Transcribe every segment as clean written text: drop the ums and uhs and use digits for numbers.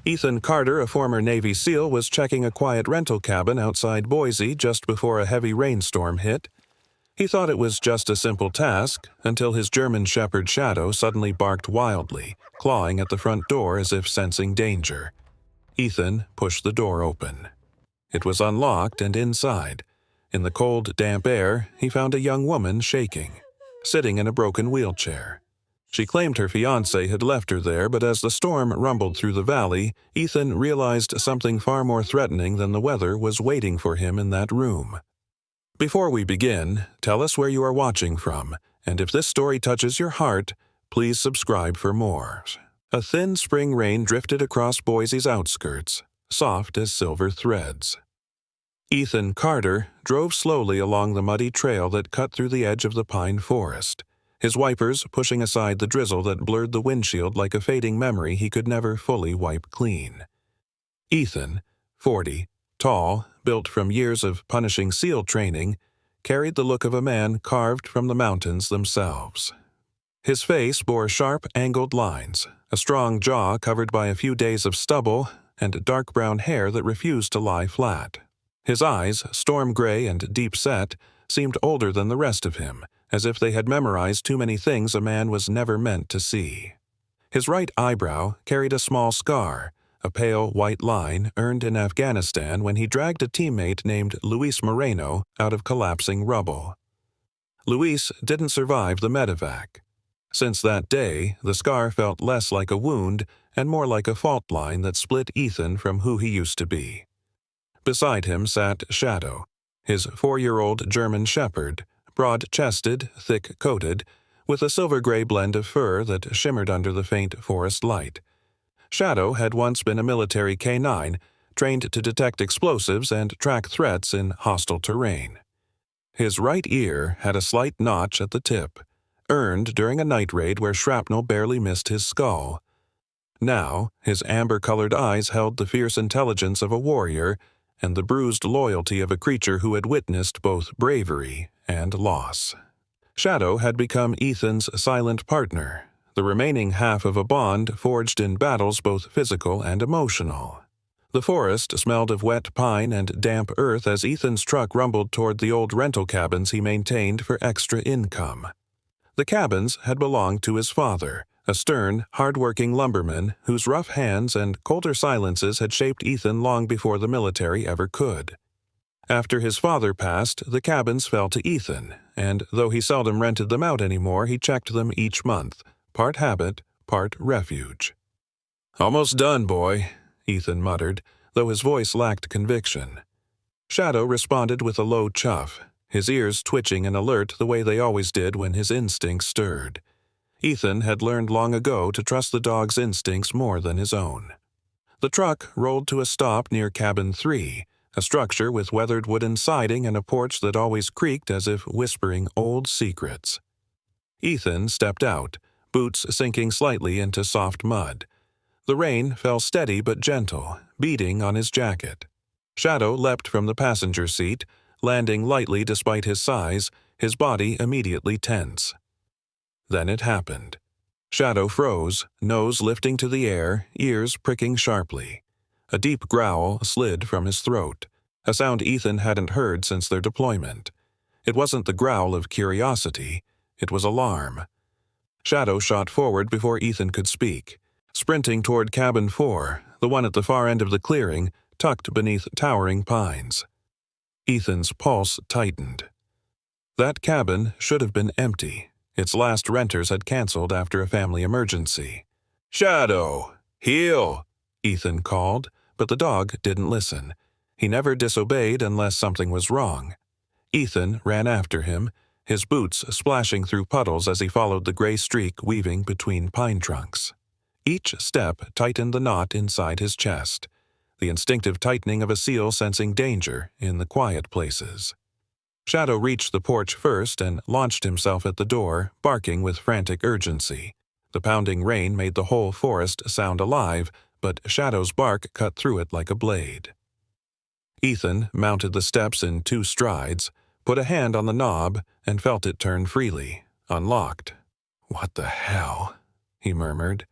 Ethan Carter, a former Navy SEAL, was checking a quiet rental cabin outside Boise just before a heavy rainstorm hit. He thought it was just a simple task until his German Shepherd Shadow suddenly barked wildly, clawing at the front door as if sensing danger. Ethan pushed the door open. It was unlocked, and inside, in the cold, damp air, he found a young woman shaking, sitting in a broken wheelchair. She claimed her fiancé had left her there, but as the storm rumbled through the valley, Ethan realized something far more threatening than the weather was waiting for him in that room. Before we begin, tell us where you are watching from, and if this story touches your heart, please subscribe for more. A thin spring rain drifted across Boise's outskirts, soft as silver threads. Ethan Carter drove slowly along the muddy trail that cut through the edge of the pine forest, his wipers pushing aside the drizzle that blurred the windshield like a fading memory he could never fully wipe clean. Ethan, 40, tall, built from years of punishing SEAL training, carried the look of a man carved from the mountains themselves. His face bore sharp, angled lines, a strong jaw covered by a few days of stubble, and dark brown hair that refused to lie flat. His eyes, storm gray and deep-set, seemed older than the rest of him, as if they had memorized too many things a man was never meant to see. His right eyebrow carried a small scar, a pale white line earned in Afghanistan when he dragged a teammate named Luis Moreno out of collapsing rubble. Luis didn't survive the medevac. Since that day, the scar felt less like a wound and more like a fault line that split Ethan from who he used to be. Beside him sat Shadow, his 4-year-old German Shepherd, broad-chested, thick-coated, with a silver-gray blend of fur that shimmered under the faint forest light. Shadow had once been a military K-9, trained to detect explosives and track threats in hostile terrain. His right ear had a slight notch at the tip, earned during a night raid where shrapnel barely missed his skull. Now, his amber-colored eyes held the fierce intelligence of a warrior and the bruised loyalty of a creature who had witnessed both bravery and loss. Shadow had become Ethan's silent partner, the remaining half of a bond forged in battles both physical and emotional. The forest smelled of wet pine and damp earth as Ethan's truck rumbled toward the old rental cabins he maintained for extra income. The cabins had belonged to his father, a stern, hard-working lumberman whose rough hands and colder silences had shaped Ethan long before the military ever could. After his father passed, the cabins fell to Ethan, and though he seldom rented them out anymore, he checked them each month, part habit, part refuge. "Almost done, boy," Ethan muttered, though his voice lacked conviction. Shadow responded with a low chuff, his ears twitching and alert the way they always did when his instincts stirred. Ethan had learned long ago to trust the dog's instincts more than his own. The truck rolled to a stop near Cabin 3, a structure with weathered wooden siding and a porch that always creaked as if whispering old secrets. Ethan stepped out, boots sinking slightly into soft mud. The rain fell steady but gentle, beating on his jacket. Shadow leapt from the passenger seat, landing lightly despite his size, his body immediately tense. Then it happened. Shadow froze, nose lifting to the air, ears pricking sharply. A deep growl slid from his throat, a sound Ethan hadn't heard since their deployment. It wasn't the growl of curiosity, it was alarm. Shadow shot forward before Ethan could speak, sprinting toward Cabin 4, the one at the far end of the clearing, tucked beneath towering pines. Ethan's pulse tightened. That cabin should have been empty. Its last renters had canceled after a family emergency. "Shadow! Heel!" Ethan called, but the dog didn't listen. He never disobeyed unless something was wrong. Ethan ran after him, his boots splashing through puddles as he followed the gray streak weaving between pine trunks. Each step tightened the knot inside his chest, the instinctive tightening of a seal sensing danger in the quiet places. Shadow reached the porch first and launched himself at the door, barking with frantic urgency. The pounding rain made the whole forest sound alive, but Shadow's bark cut through it like a blade. Ethan mounted the steps in 2 strides, put a hand on the knob, and felt it turn freely, unlocked. "What the hell?" he murmured.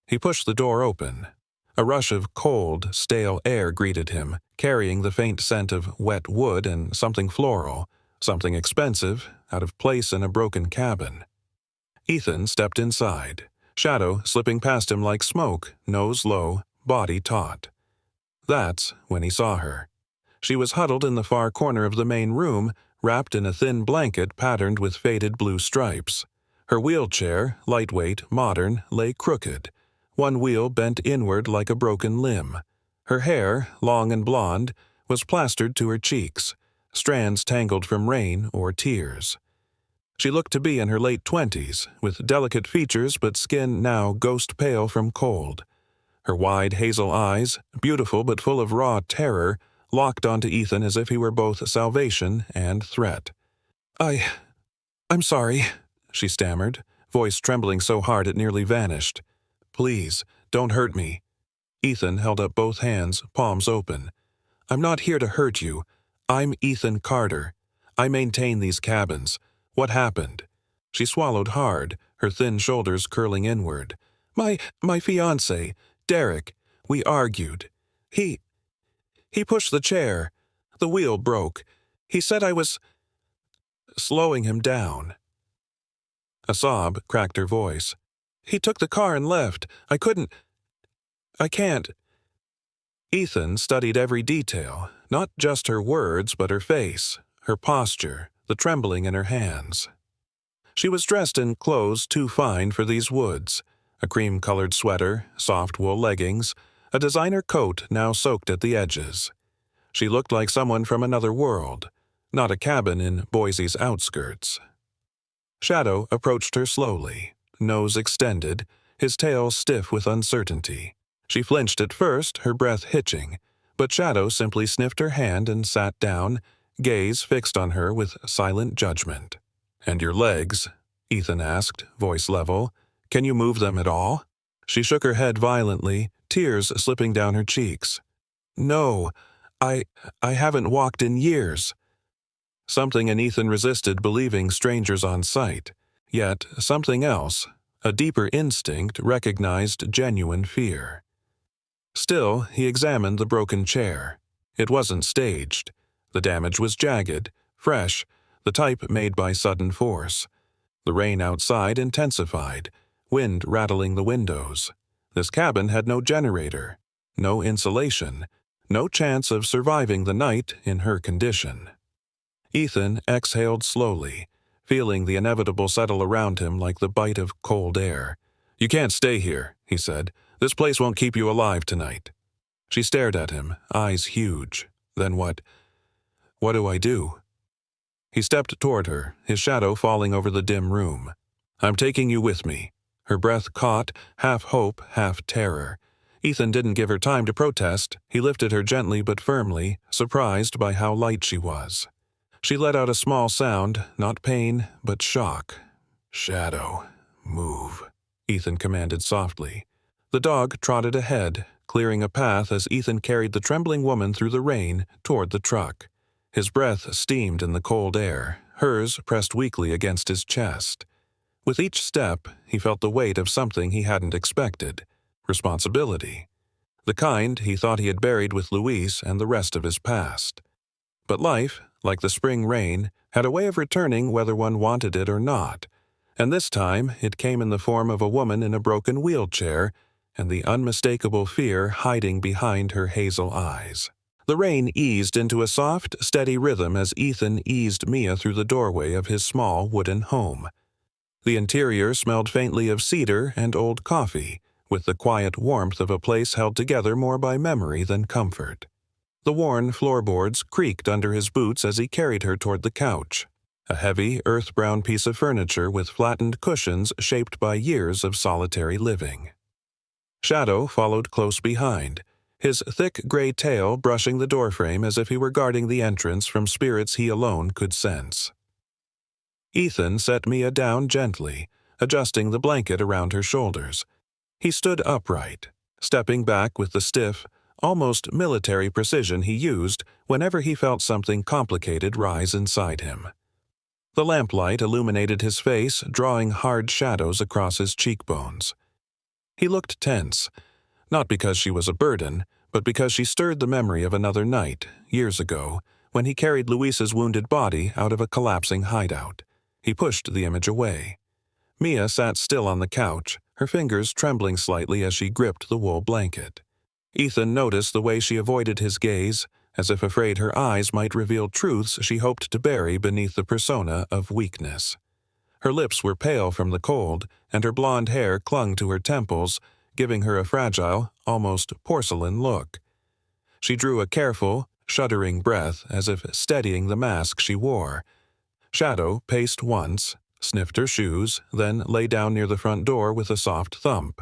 He pushed the door open. A rush of cold, stale air greeted him, carrying the faint scent of wet wood and something floral, something expensive, out of place in a broken cabin. Ethan stepped inside, shadow slipping past him like smoke, nose low, body taut. That's when he saw her. She was huddled in the far corner of the main room, wrapped in a thin blanket patterned with faded blue stripes. Her wheelchair, lightweight, modern, lay crooked, one wheel bent inward like a broken limb. Her hair, long and blonde, was plastered to her cheeks, strands tangled from rain or tears. She looked to be in her late 20s, with delicate features but skin now ghost-pale from cold. Her wide hazel eyes, beautiful but full of raw terror, locked onto Ethan as if he were both salvation and threat. I'm sorry," she stammered, voice trembling so hard it nearly vanished. "Please, don't hurt me." Ethan held up both hands, palms open. "I'm not here to hurt you. I'm Ethan Carter. I maintain these cabins. What happened?" She swallowed hard, her thin shoulders curling inward. My fiancé, Derek. We argued. He pushed the chair. The wheel broke. He said I was slowing him down." A sob cracked her voice. "He took the car and left. I can't." Ethan studied every detail, not just her words but her face, her posture, the trembling in her hands. She was dressed in clothes too fine for these woods, a cream-colored sweater, soft wool leggings, a designer coat now soaked at the edges. She looked like someone from another world, not a cabin in Boise's outskirts. Shadow approached her slowly, nose extended, his tail stiff with uncertainty. She flinched at first, her breath hitching, but Shadow simply sniffed her hand and sat down, gaze fixed on her with silent judgment. "And your legs?" Ethan asked, voice level. "Can you move them at all?" She shook her head violently, tears slipping down her cheeks. "No, I haven't walked in years." Something in Ethan resisted believing strangers on sight, yet something else, a deeper instinct, recognized genuine fear. Still, he examined the broken chair. It wasn't staged. The damage was jagged, fresh, the type made by sudden force. The rain outside intensified, wind rattling the windows. This cabin had no generator, no insulation, no chance of surviving the night in her condition. Ethan exhaled slowly, feeling the inevitable settle around him like the bite of cold air. "You can't stay here," he said. "This place won't keep you alive tonight." She stared at him, eyes huge. "Then what? What do I do?" He stepped toward her, his shadow falling over the dim room. "I'm taking you with me." Her breath caught, half hope, half terror. Ethan didn't give her time to protest. He lifted her gently but firmly, surprised by how light she was. She let out a small sound, not pain, but shock. "Shadow, move," Ethan commanded softly. The dog trotted ahead, clearing a path as Ethan carried the trembling woman through the rain toward the truck. His breath steamed in the cold air, hers pressed weakly against his chest. With each step, he felt the weight of something he hadn't expected. Responsibility. The kind he thought he had buried with Luis and the rest of his past. But life, like the spring rain, had a way of returning whether one wanted it or not, and this time it came in the form of a woman in a broken wheelchair and the unmistakable fear hiding behind her hazel eyes. The rain eased into a soft, steady rhythm as Ethan eased Mia through the doorway of his small wooden home. The interior smelled faintly of cedar and old coffee, with the quiet warmth of a place held together more by memory than comfort. The worn floorboards creaked under his boots as he carried her toward the couch, a heavy, earth-brown piece of furniture with flattened cushions shaped by years of solitary living. Shadow followed close behind, his thick gray tail brushing the doorframe as if he were guarding the entrance from spirits he alone could sense. Ethan set Mia down gently, adjusting the blanket around her shoulders. He stood upright, stepping back with the stiff, almost military precision he used whenever he felt something complicated rise inside him. The lamplight illuminated his face, drawing hard shadows across his cheekbones. He looked tense, Not because she was a burden, but because she stirred the memory of another night, years ago, when he carried Luis's wounded body out of a collapsing hideout. He pushed the image away. Mia sat still on the couch, her fingers trembling slightly as she gripped the wool blanket. Ethan noticed the way she avoided his gaze, as if afraid her eyes might reveal truths she hoped to bury beneath the persona of weakness. Her lips were pale from the cold, and her blonde hair clung to her temples, giving her a fragile, almost porcelain look. She drew a careful, shuddering breath as if steadying the mask she wore. Shadow paced once, sniffed her shoes, then lay down near the front door with a soft thump.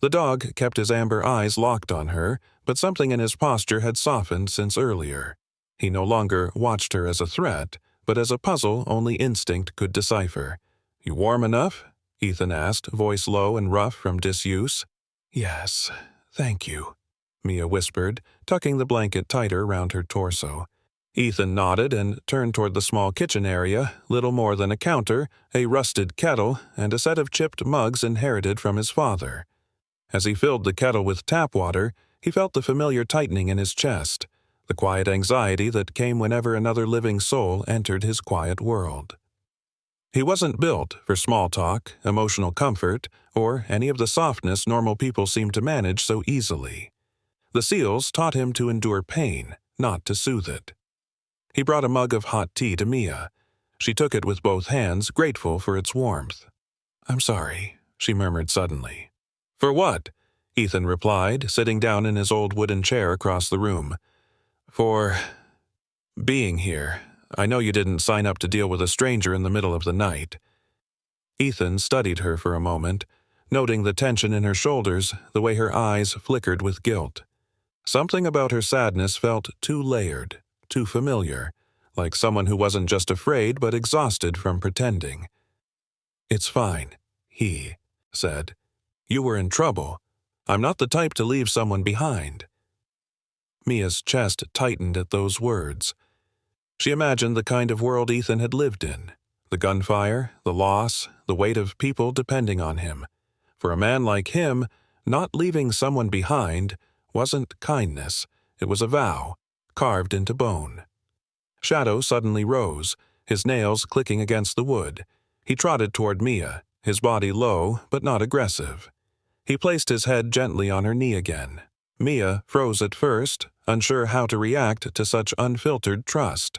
The dog kept his amber eyes locked on her, but something in his posture had softened since earlier. He no longer watched her as a threat, but as a puzzle only instinct could decipher. "You warm enough?" Ethan asked, voice low and rough from disuse. "Yes, thank you," Mia whispered, tucking the blanket tighter round her torso. Ethan nodded and turned toward the small kitchen area, little more than a counter, a rusted kettle, and a set of chipped mugs inherited from his father. As he filled the kettle with tap water, he felt the familiar tightening in his chest, the quiet anxiety that came whenever another living soul entered his quiet world. He wasn't built for small talk, emotional comfort, or any of the softness normal people seem to manage so easily. The seals taught him to endure pain, not to soothe it. He brought a mug of hot tea to Mia. She took it with both hands, grateful for its warmth. "I'm sorry," she murmured suddenly. "For what?" Ethan replied, sitting down in his old wooden chair across the room. "For being here. I know you didn't sign up to deal with a stranger in the middle of the night." Ethan studied her for a moment, noting the tension in her shoulders, the way her eyes flickered with guilt. Something about her sadness felt too layered, too familiar, like someone who wasn't just afraid but exhausted from pretending. "It's fine," he said. "You were in trouble. I'm not the type to leave someone behind." Mia's chest tightened at those words. She imagined the kind of world Ethan had lived in. The gunfire, the loss, the weight of people depending on him. For a man like him, not leaving someone behind wasn't kindness. It was a vow, carved into bone. Shadow suddenly rose, his nails clicking against the wood. He trotted toward Mia, his body low but not aggressive. He placed his head gently on her knee again. Mia froze at first, unsure how to react to such unfiltered trust.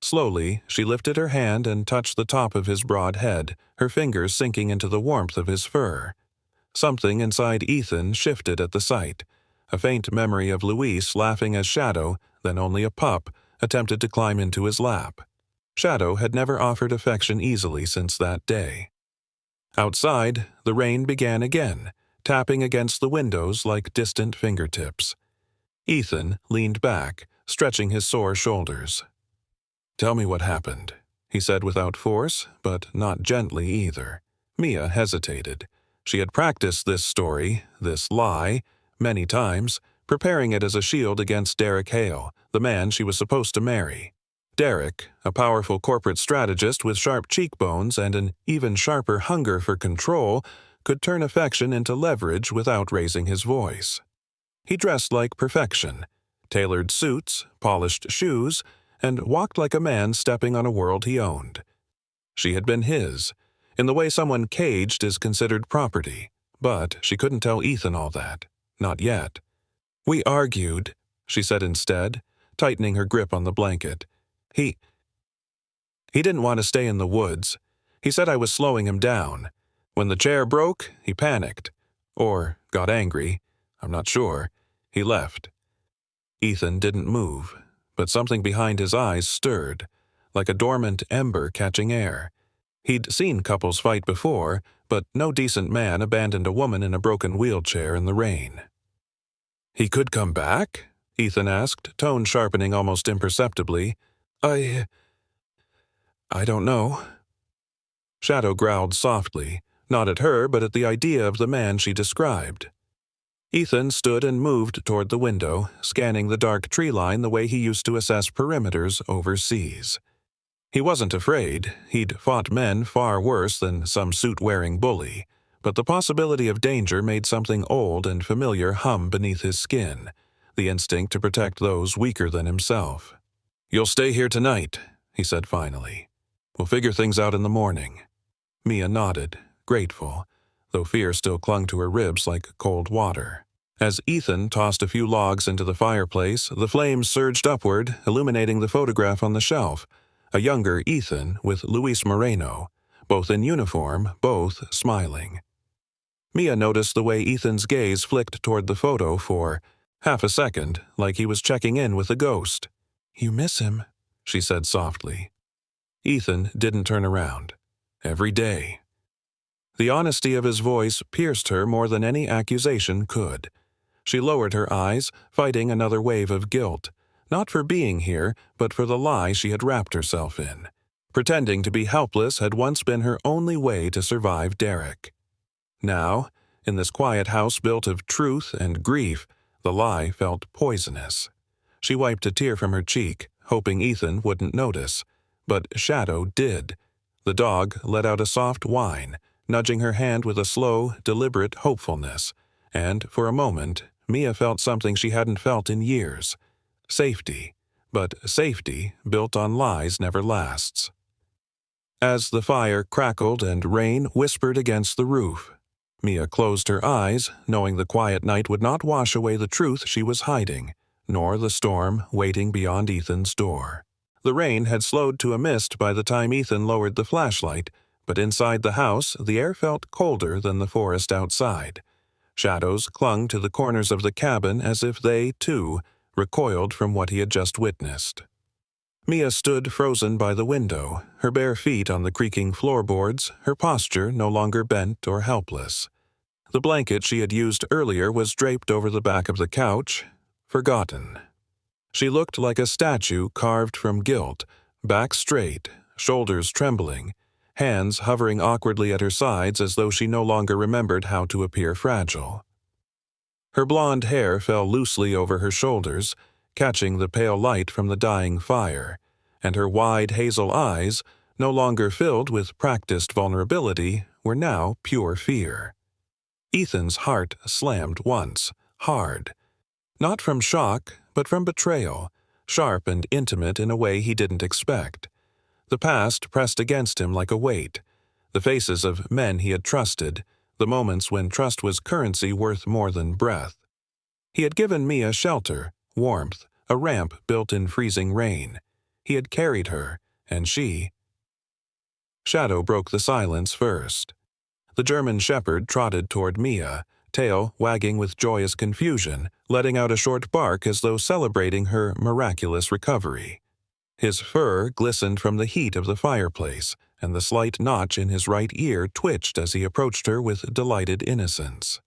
Slowly, she lifted her hand and touched the top of his broad head, her fingers sinking into the warmth of his fur. Something inside Ethan shifted at the sight. A faint memory of Luis laughing as Shadow, then only a pup, attempted to climb into his lap. Shadow had never offered affection easily since that day. Outside, the rain began again, tapping against the windows like distant fingertips. Ethan leaned back, stretching his sore shoulders. "Tell me what happened," he said without force, but not gently either. Mia hesitated. She had practiced this story, this lie, many times, preparing it as a shield against Derek Hale, the man she was supposed to marry. Derek, a powerful corporate strategist with sharp cheekbones and an even sharper hunger for control, could turn affection into leverage without raising his voice. He dressed like perfection, tailored suits, polished shoes, and walked like a man stepping on a world he owned. She had been his, in the way someone caged is considered property, but she couldn't tell Ethan all that, not yet. "We argued," she said instead, tightening her grip on the blanket. He didn't want to stay in the woods. He said I was slowing him down. When the chair broke, he panicked. Or got angry. I'm not sure. He left. Ethan didn't move, but something behind his eyes stirred, like a dormant ember catching air. He'd seen couples fight before, but no decent man abandoned a woman in a broken wheelchair in the rain. "He could come back?" Ethan asked, tone sharpening almost imperceptibly. I don't know." Shadow growled softly, not at her but at the idea of the man she described. Ethan stood and moved toward the window, scanning the dark tree line the way he used to assess perimeters overseas. He wasn't afraid. He'd fought men far worse than some suit-wearing bully. But the possibility of danger made something old and familiar hum beneath his skin, the instinct to protect those weaker than himself. "You'll stay here tonight," he said finally. "We'll figure things out in the morning." Mia nodded, grateful, though fear still clung to her ribs like cold water. As Ethan tossed a few logs into the fireplace, the flames surged upward, illuminating the photograph on the shelf, a younger Ethan with Luis Moreno, both in uniform, both smiling. Mia noticed the way Ethan's gaze flicked toward the photo for half a second, like he was checking in with a ghost. "You miss him," she said softly. Ethan didn't turn around. "Every day." The honesty of his voice pierced her more than any accusation could. She lowered her eyes, fighting another wave of guilt, not for being here, but for the lie she had wrapped herself in. Pretending to be helpless had once been her only way to survive Derek. Now, in this quiet house built of truth and grief, the lie felt poisonous. She wiped a tear from her cheek, hoping Ethan wouldn't notice. But Shadow did. The dog let out a soft whine, nudging her hand with a slow, deliberate hopefulness, and for a moment, Mia felt something she hadn't felt in years. Safety. But safety, built on lies, never lasts. As the fire crackled and rain whispered against the roof, Mia closed her eyes, knowing the quiet night would not wash away the truth she was hiding, nor the storm waiting beyond Ethan's door. The rain had slowed to a mist by the time Ethan lowered the flashlight, but inside the house the air felt colder than the forest outside. Shadows clung to the corners of the cabin as if they, too, recoiled from what he had just witnessed. Mia stood frozen by the window, her bare feet on the creaking floorboards, her posture no longer bent or helpless. The blanket she had used earlier was draped over the back of the couch, forgotten. She looked like a statue carved from guilt, back straight, shoulders trembling, hands hovering awkwardly at her sides as though she no longer remembered how to appear fragile. Her blonde hair fell loosely over her shoulders, catching the pale light from the dying fire, and her wide hazel eyes, no longer filled with practiced vulnerability, were now pure fear. Ethan's heart slammed once, hard. Not from shock, but from betrayal, sharp and intimate in a way he didn't expect. The past pressed against him like a weight. The faces of men he had trusted, the moments when trust was currency worth more than breath. He had given Mia shelter, warmth, a ramp built in freezing rain. He had carried her, and she... Shadow broke the silence first. The German shepherd trotted toward Mia, tail wagging with joyous confusion, letting out a short bark as though celebrating her miraculous recovery. His fur glistened from the heat of the fireplace, and the slight notch in his right ear twitched as he approached her with delighted innocence.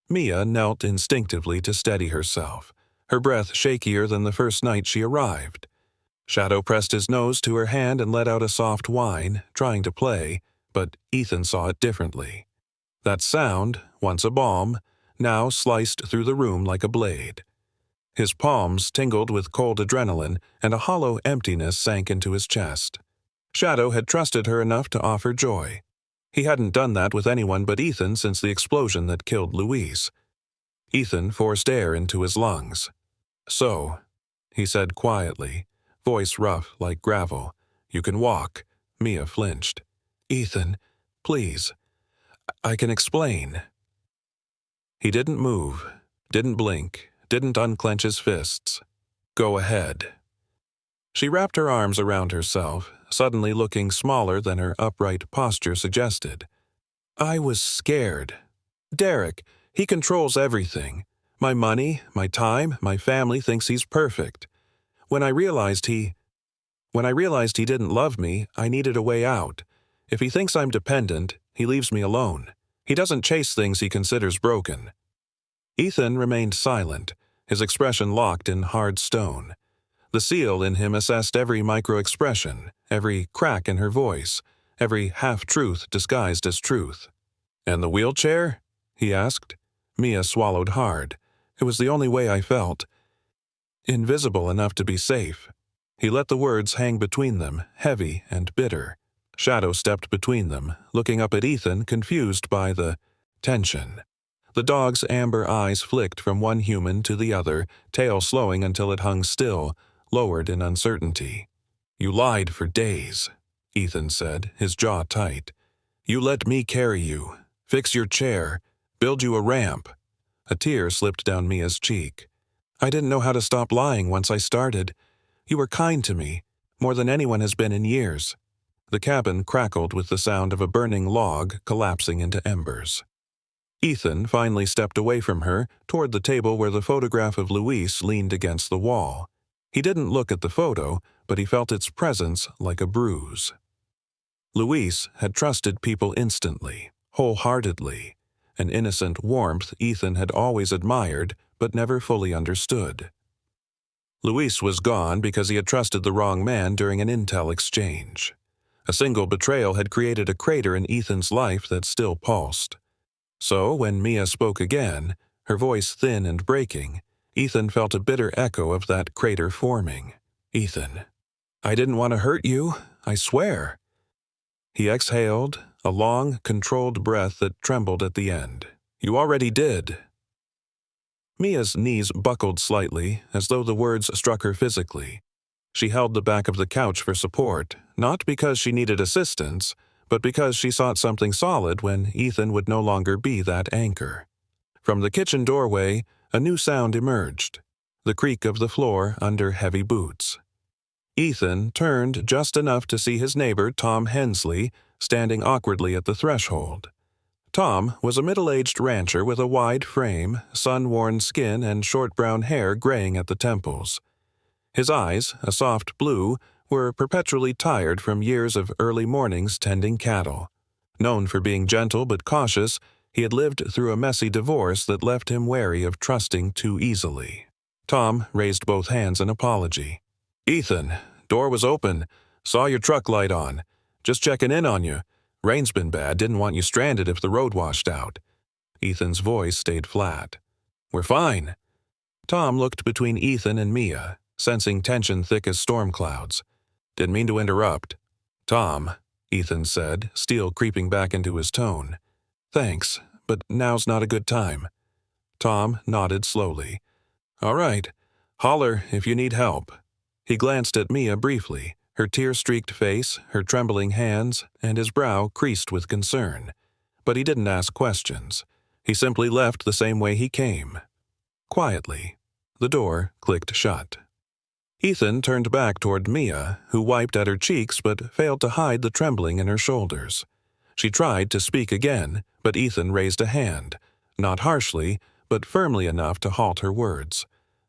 Mia knelt instinctively to steady herself, her breath shakier than the first night she arrived. Shadow pressed his nose to her hand and let out a soft whine, trying to play, but Ethan saw it differently. That sound, once a balm, now sliced through the room like a blade. His palms tingled with cold adrenaline, and a hollow emptiness sank into his chest. Shadow had trusted her enough to offer joy. He hadn't done that with anyone but Ethan since the explosion that killed Luis. Ethan forced air into his lungs. "So," he said quietly, voice rough like gravel, "you can walk." Mia flinched. "Ethan, please. I can explain." He didn't move, didn't blink, didn't unclench his fists. "Go ahead." She wrapped her arms around herself, suddenly looking smaller than her upright posture suggested. "I was scared. Derek, he controls everything. My money, my time, my family thinks he's perfect. When I realized he didn't love me, I needed a way out. If he thinks I'm dependent, he leaves me alone. He doesn't chase things he considers broken." Ethan remained silent, his expression locked in hard stone. The seal in him assessed every micro-expression, every crack in her voice, every half-truth disguised as truth. "And the wheelchair?" he asked. Mia swallowed hard. "It was the only way I felt. Invisible enough to be safe." He let the words hang between them, heavy and bitter. Shadow stepped between them, looking up at Ethan, confused by the tension. The dog's amber eyes flicked from one human to the other, tail slowing until it hung still, lowered in uncertainty. "You lied for days," Ethan said, his jaw tight. "You let me carry you, fix your chair, build you a ramp." A tear slipped down Mia's cheek. "I didn't know how to stop lying once I started. You were kind to me, more than anyone has been in years." The cabin crackled with the sound of a burning log collapsing into embers. Ethan finally stepped away from her, toward the table where the photograph of Luis leaned against the wall. He didn't look at the photo, but he felt its presence like a bruise. Luis had trusted people instantly, wholeheartedly, an innocent warmth Ethan had always admired but never fully understood. Luis was gone because he had trusted the wrong man during an intel exchange. A single betrayal had created a crater in Ethan's life that still pulsed. So when Mia spoke again, her voice thin and breaking, Ethan felt a bitter echo of that crater forming. "Ethan, I didn't want to hurt you, I swear." He exhaled, a long, controlled breath that trembled at the end. "You already did." Mia's knees buckled slightly, as though the words struck her physically. She held the back of the couch for support, not because she needed assistance, but because she sought something solid when Ethan would no longer be that anchor. From the kitchen doorway, a new sound emerged, the creak of the floor under heavy boots. Ethan turned just enough to see his neighbor, Tom Hensley, standing awkwardly at the threshold. Tom was a middle-aged rancher with a wide frame, sun-worn skin, and short brown hair graying at the temples. His eyes, a soft blue, were perpetually tired from years of early mornings tending cattle. Known for being gentle but cautious, he had lived through a messy divorce that left him wary of trusting too easily. Tom raised both hands in apology. "Ethan, door was open. Saw your truck light on. Just checking in on you. Rain's been bad, didn't want you stranded if the road washed out." Ethan's voice stayed flat. "We're fine." Tom looked between Ethan and Mia, sensing tension thick as storm clouds. "Didn't mean to interrupt." "Tom," Ethan said, steel creeping back into his tone. "Thanks, but now's not a good time." Tom nodded slowly. "All right. Holler if you need help." He glanced at Mia briefly, her tear-streaked face, her trembling hands, and his brow creased with concern. But he didn't ask questions. He simply left the same way he came. Quietly. The door clicked shut. Ethan turned back toward Mia, who wiped at her cheeks but failed to hide the trembling in her shoulders. She tried to speak again, but Ethan raised a hand, not harshly, but firmly enough to halt her words.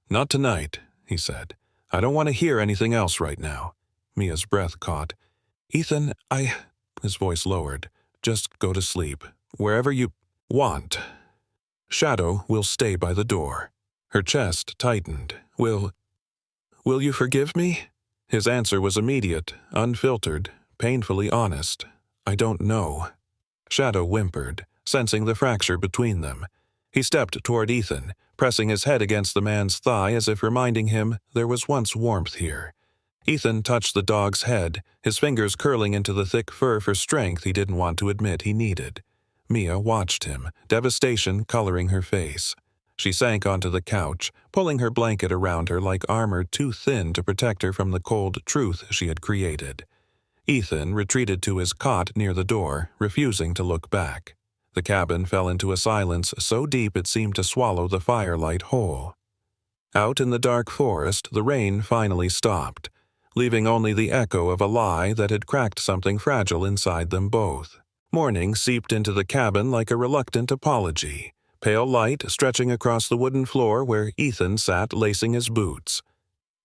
"Not tonight," he said. "I don't want to hear anything else right now." Mia's breath caught. "Ethan, His voice lowered. "Just go to sleep, wherever you want. Shadow will stay by the door." Her chest tightened. Will you forgive me?" His answer was immediate, unfiltered, painfully honest. "I don't know." Shadow whimpered, sensing the fracture between them. He stepped toward Ethan, pressing his head against the man's thigh as if reminding him there was once warmth here. Ethan touched the dog's head, his fingers curling into the thick fur for strength he didn't want to admit he needed. Mia watched him, devastation coloring her face. She sank onto the couch, pulling her blanket around her like armor too thin to protect her from the cold truth she had created. Ethan retreated to his cot near the door, refusing to look back. The cabin fell into a silence so deep it seemed to swallow the firelight whole. Out in the dark forest, the rain finally stopped, leaving only the echo of a lie that had cracked something fragile inside them both. Morning seeped into the cabin like a reluctant apology, pale light stretching across the wooden floor where Ethan sat lacing his boots.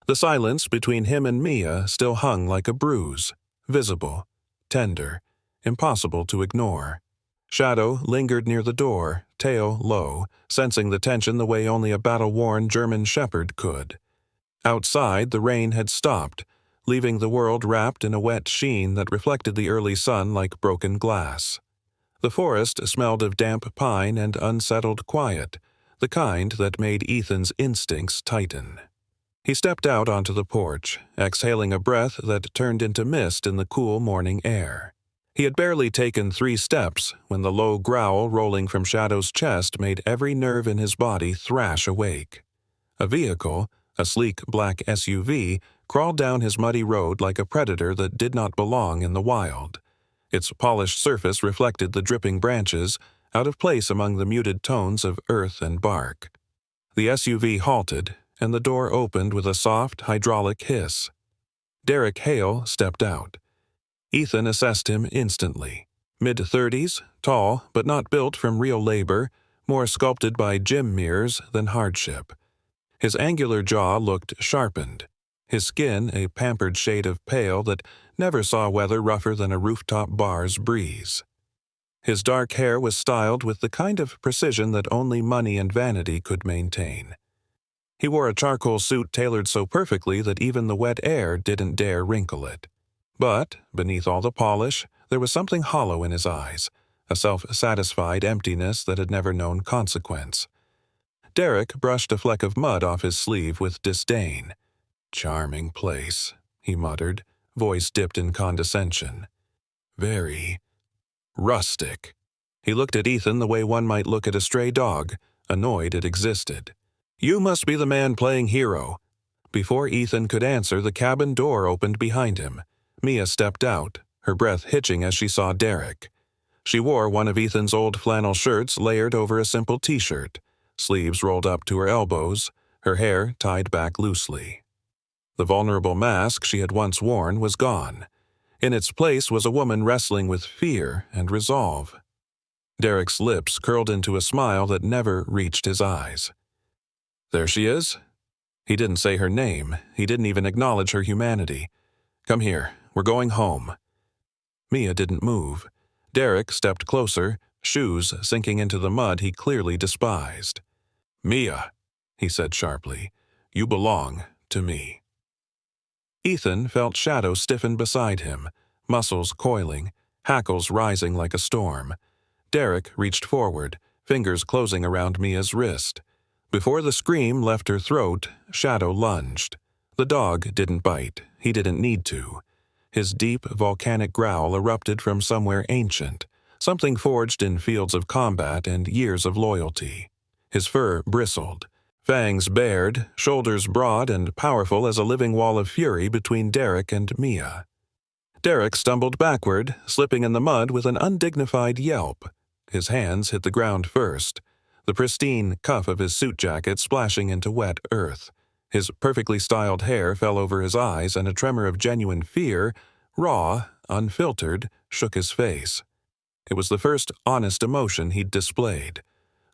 The silence between him and Mia still hung like a bruise, visible, tender, impossible to ignore. Shadow lingered near the door, tail low, sensing the tension the way only a battle-worn German shepherd could. Outside, the rain had stopped, leaving the world wrapped in a wet sheen that reflected the early sun like broken glass. The forest smelled of damp pine and unsettled quiet, the kind that made Ethan's instincts tighten. He stepped out onto the porch, exhaling a breath that turned into mist in the cool morning air. He had barely taken 3 steps when the low growl rolling from Shadow's chest made every nerve in his body thrash awake. A vehicle, a sleek black SUV, crawled down his muddy road like a predator that did not belong in the wild. Its polished surface reflected the dripping branches, out of place among the muted tones of earth and bark. The SUV halted, and the door opened with a soft, hydraulic hiss. Derek Hale stepped out. Ethan assessed him instantly. Mid-30s, tall but not built from real labor, more sculpted by gym mirrors than hardship. His angular jaw looked sharpened, his skin a pampered shade of pale that never saw weather rougher than a rooftop bar's breeze. His dark hair was styled with the kind of precision that only money and vanity could maintain. He wore a charcoal suit tailored so perfectly that even the wet air didn't dare wrinkle it. But, beneath all the polish, there was something hollow in his eyes, a self-satisfied emptiness that had never known consequence. Derek brushed a fleck of mud off his sleeve with disdain. "Charming place," he muttered, voice dipped in condescension. "Very rustic." He looked at Ethan the way one might look at a stray dog, annoyed it existed. "You must be the man playing hero." Before Ethan could answer, the cabin door opened behind him. Mia stepped out, her breath hitching as she saw Derek. She wore one of Ethan's old flannel shirts layered over a simple t-shirt, sleeves rolled up to her elbows, her hair tied back loosely. The vulnerable mask she had once worn was gone. In its place was a woman wrestling with fear and resolve. Derek's lips curled into a smile that never reached his eyes. "There she is." He didn't say her name. He didn't even acknowledge her humanity. "Come here. We're going home." Mia didn't move. Derek stepped closer, shoes sinking into the mud he clearly despised. "Mia," he said sharply, "you belong to me." Ethan felt Shadow stiffen beside him, muscles coiling, hackles rising like a storm. Derek reached forward, fingers closing around Mia's wrist. Before the scream left her throat, Shadow lunged. The dog didn't bite. He didn't need to. His deep, volcanic growl erupted from somewhere ancient, something forged in fields of combat and years of loyalty. His fur bristled, fangs bared, shoulders broad and powerful as a living wall of fury between Derek and Mia. Derek stumbled backward, slipping in the mud with an undignified yelp. His hands hit the ground first, the pristine cuff of his suit jacket splashing into wet earth. His perfectly styled hair fell over his eyes, and a tremor of genuine fear, raw, unfiltered, shook his face. It was the first honest emotion he'd displayed.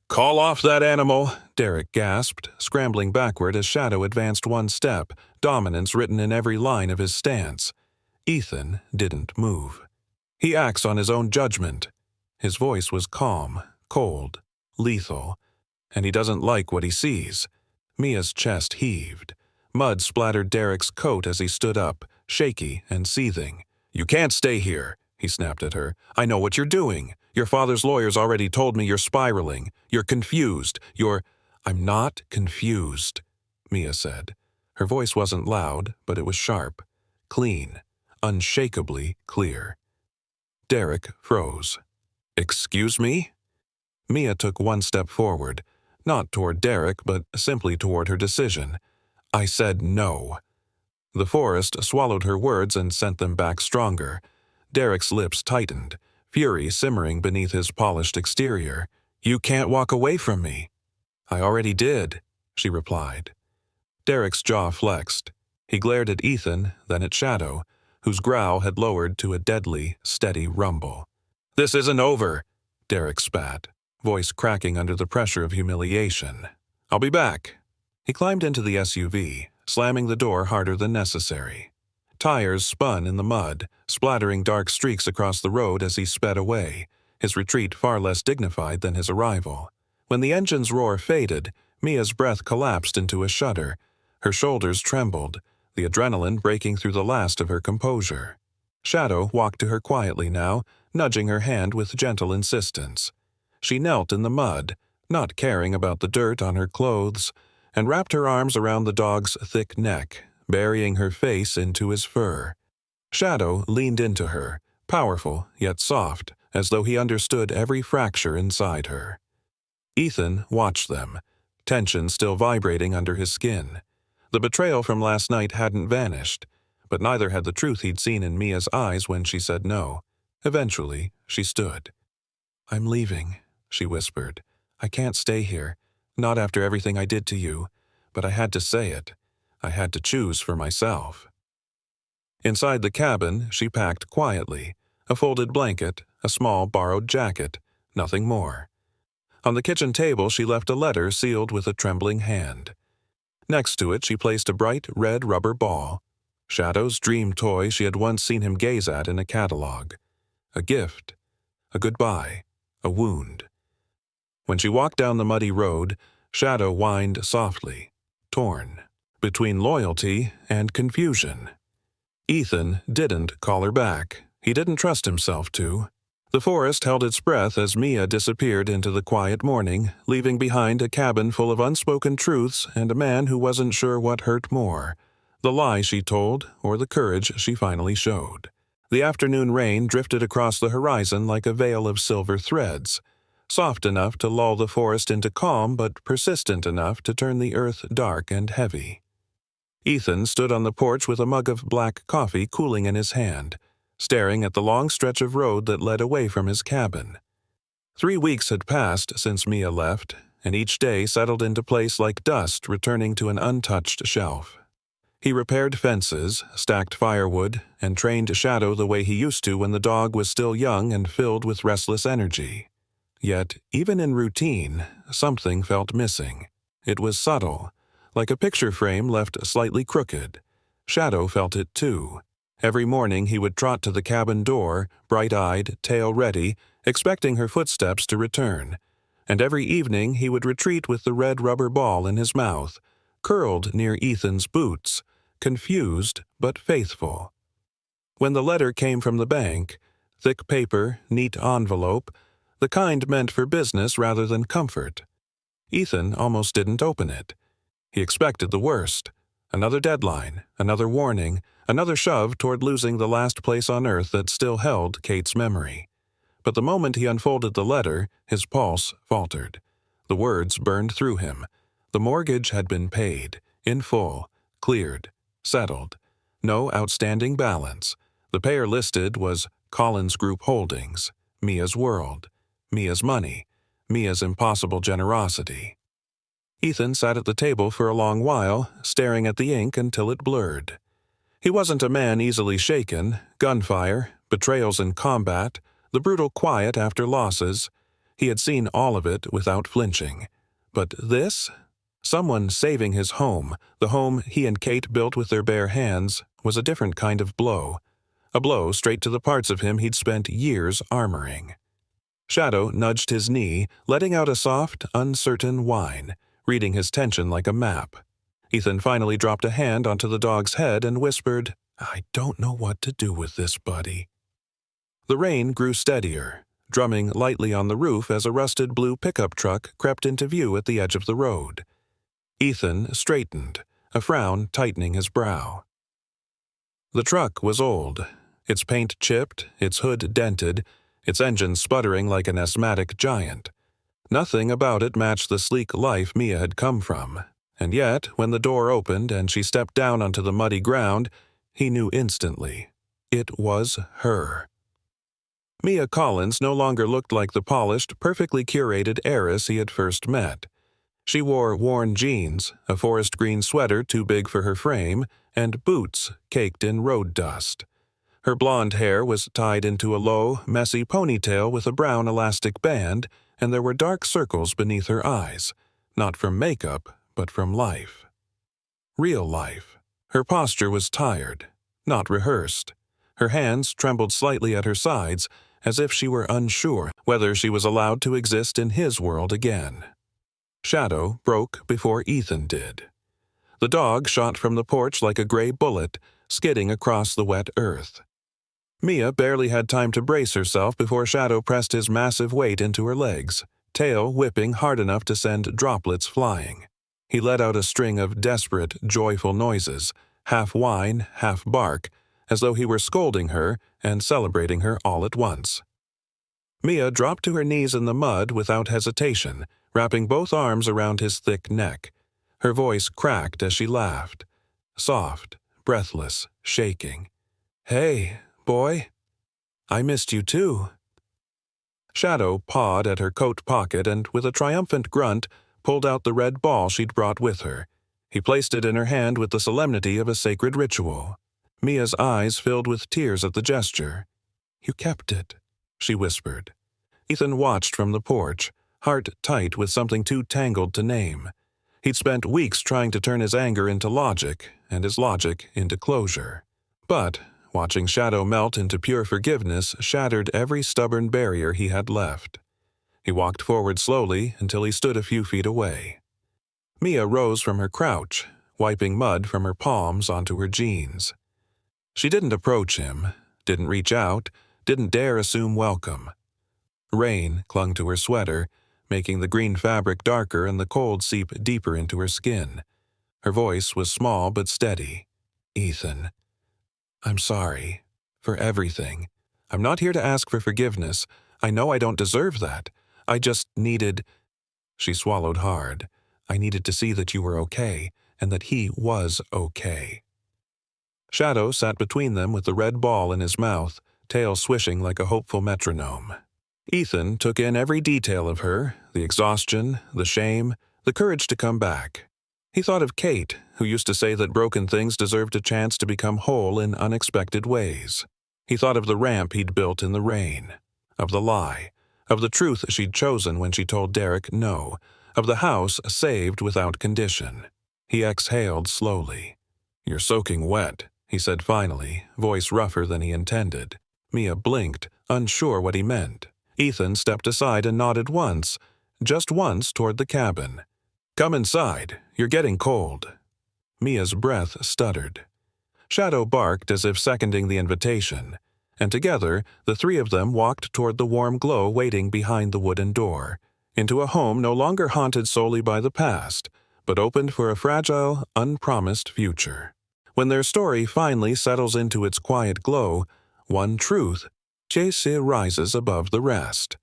"Call off that animal," Derek gasped, scrambling backward as Shadow advanced one step, dominance written in every line of his stance. Ethan didn't move. He acts on his own judgment. His voice was calm, cold, lethal, and he doesn't like what he sees. Mia's chest heaved. Mud splattered Derek's coat as he stood up, shaky and seething. "You can't stay here," he snapped at her. "I know what you're doing. Your father's lawyers already told me you're spiraling. You're confused. "I'm not confused," Mia said. Her voice wasn't loud, but it was sharp, clean, unshakably clear. Derek froze. "Excuse me?" Mia took one step forward, not toward Derek, but simply toward her decision. "I said no." The forest swallowed her words and sent them back stronger. Derek's lips tightened, fury simmering beneath his polished exterior. "You can't walk away from me." "I already did," she replied. Derek's jaw flexed. He glared at Ethan, then at Shadow, whose growl had lowered to a deadly, steady rumble. "This isn't over," Derek spat, voice cracking under the pressure of humiliation. "I'll be back." He climbed into the SUV, slamming the door harder than necessary. Tires spun in the mud, splattering dark streaks across the road as he sped away, his retreat far less dignified than his arrival. When the engine's roar faded, Mia's breath collapsed into a shudder. Her shoulders trembled, the adrenaline breaking through the last of her composure. Shadow walked to her quietly now, nudging her hand with gentle insistence. She knelt in the mud, not caring about the dirt on her clothes, and wrapped her arms around the dog's thick neck, burying her face into his fur. Shadow leaned into her, powerful yet soft, as though he understood every fracture inside her. Ethan watched them, tension still vibrating under his skin. The betrayal from last night hadn't vanished, but neither had the truth he'd seen in Mia's eyes when she said no. Eventually, she stood. "I'm leaving," she whispered. "I can't stay here, not after everything I did to you, but I had to say it. I had to choose for myself." Inside the cabin, she packed quietly, a folded blanket, a small borrowed jacket, nothing more. On the kitchen table, she left a letter sealed with a trembling hand. Next to it, she placed a bright red rubber ball, Shadow's dream toy she had once seen him gaze at in a catalog. A gift, a goodbye, a wound. When she walked down the muddy road, Shadow whined softly, torn between loyalty and confusion. Ethan didn't call her back. He didn't trust himself to. The forest held its breath as Mia disappeared into the quiet morning, leaving behind a cabin full of unspoken truths and a man who wasn't sure what hurt more, the lie she told or the courage she finally showed. The afternoon rain drifted across the horizon like a veil of silver threads, soft enough to lull the forest into calm but persistent enough to turn the earth dark and heavy. Ethan stood on the porch with a mug of black coffee cooling in his hand, staring at the long stretch of road that led away from his cabin. 3 weeks had passed since Mia left, and each day settled into place like dust returning to an untouched shelf. He repaired fences, stacked firewood, and trained Shadow the way he used to when the dog was still young and filled with restless energy. Yet, even in routine, something felt missing. It was subtle, like a picture frame left slightly crooked. Shadow felt it too. Every morning he would trot to the cabin door, bright-eyed, tail ready, expecting her footsteps to return. And every evening he would retreat with the red rubber ball in his mouth, curled near Ethan's boots, confused but faithful. When the letter came from the bank, thick paper, neat envelope, the kind meant for business rather than comfort, Ethan almost didn't open it. He expected the worst. Another deadline, another warning, another shove toward losing the last place on earth that still held Kate's memory. But the moment he unfolded the letter, his pulse faltered. The words burned through him. The mortgage had been paid, in full, cleared, settled. No outstanding balance. The payer listed was Collins Group Holdings, Mia's world, Mia's money, Mia's impossible generosity. Ethan sat at the table for a long while, staring at the ink until it blurred. He wasn't a man easily shaken. Gunfire, betrayals in combat, the brutal quiet after losses. He had seen all of it without flinching. But this? Someone saving his home, the home he and Kate built with their bare hands, was a different kind of blow. A blow straight to the parts of him he'd spent years armoring. Shadow nudged his knee, letting out a soft, uncertain whine, reading his tension like a map. Ethan finally dropped a hand onto the dog's head and whispered, "I don't know what to do with this, buddy." The rain grew steadier, drumming lightly on the roof as a rusted blue pickup truck crept into view at the edge of the road. Ethan straightened, a frown tightening his brow. The truck was old, its paint chipped, its hood dented, its engine sputtering like an asthmatic giant. Nothing about it matched the sleek life Mia had come from, and yet, when the door opened and she stepped down onto the muddy ground, he knew instantly. It was her. Mia Collins no longer looked like the polished, perfectly curated heiress he had first met. She wore worn jeans, a forest green sweater too big for her frame, and boots caked in road dust. Her blonde hair was tied into a low, messy ponytail with a brown elastic band, and there were dark circles beneath her eyes, not from makeup, but from life. Real life. Her posture was tired, not rehearsed. Her hands trembled slightly at her sides, as if she were unsure whether she was allowed to exist in his world again. Shadow broke before Ethan did. The dog shot from the porch like a gray bullet, skidding across the wet earth. Mia barely had time to brace herself before Shadow pressed his massive weight into her legs, tail whipping hard enough to send droplets flying. He let out a string of desperate, joyful noises, half whine, half bark, as though he were scolding her and celebrating her all at once. Mia dropped to her knees in the mud without hesitation, wrapping both arms around his thick neck. Her voice cracked as she laughed. Soft, breathless, shaking. "Hey, boy. I missed you too." Shadow pawed at her coat pocket and, with a triumphant grunt, pulled out the red ball she'd brought with her. He placed it in her hand with the solemnity of a sacred ritual. Mia's eyes filled with tears at the gesture. "You kept it," she whispered. Ethan watched from the porch, heart tight with something too tangled to name. He'd spent weeks trying to turn his anger into logic, and his logic into closure. But watching Shadow melt into pure forgiveness shattered every stubborn barrier he had left. He walked forward slowly until he stood a few feet away. Mia rose from her crouch, wiping mud from her palms onto her jeans. She didn't approach him, didn't reach out, didn't dare assume welcome. Rain clung to her sweater, making the green fabric darker and the cold seep deeper into her skin. Her voice was small but steady. "Ethan, I'm sorry. For everything. I'm not here to ask for forgiveness. I know I don't deserve that. I just needed—" She swallowed hard. "I needed to see that you were okay, and that he was okay." Shadow sat between them with the red ball in his mouth, tail swishing like a hopeful metronome. Ethan took in every detail of her, the exhaustion, the shame, the courage to come back. He thought of Kate, who used to say that broken things deserved a chance to become whole in unexpected ways. He thought of the ramp he'd built in the rain, of the lie, of the truth she'd chosen when she told Derek no, of the house saved without condition. He exhaled slowly. "You're soaking wet," he said finally, voice rougher than he intended. Mia blinked, unsure what he meant. Ethan stepped aside and nodded once, just once toward the cabin. "Come inside. You're getting cold." Mia's breath stuttered. Shadow barked as if seconding the invitation, and together the three of them walked toward the warm glow waiting behind the wooden door, into a home no longer haunted solely by the past, but opened for a fragile, unpromised future. When their story finally settles into its quiet glow, one truth rises above the rest.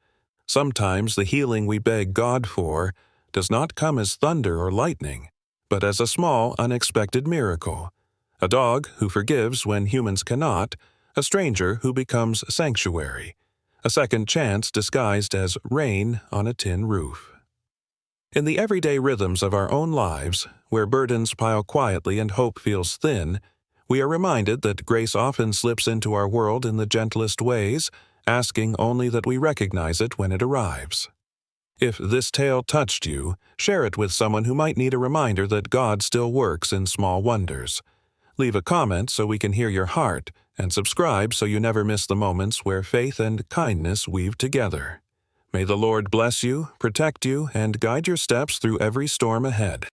Sometimes the healing we beg God for does not come as thunder or lightning, but as a small, unexpected miracle. A dog who forgives when humans cannot, a stranger who becomes sanctuary, a second chance disguised as rain on a tin roof. In the everyday rhythms of our own lives, where burdens pile quietly and hope feels thin, we are reminded that grace often slips into our world in the gentlest ways, asking only that we recognize it when it arrives. If this tale touched you, share it with someone who might need a reminder that God still works in small wonders. Leave a comment so we can hear your heart, and subscribe so you never miss the moments where faith and kindness weave together. May the Lord bless you, protect you, and guide your steps through every storm ahead.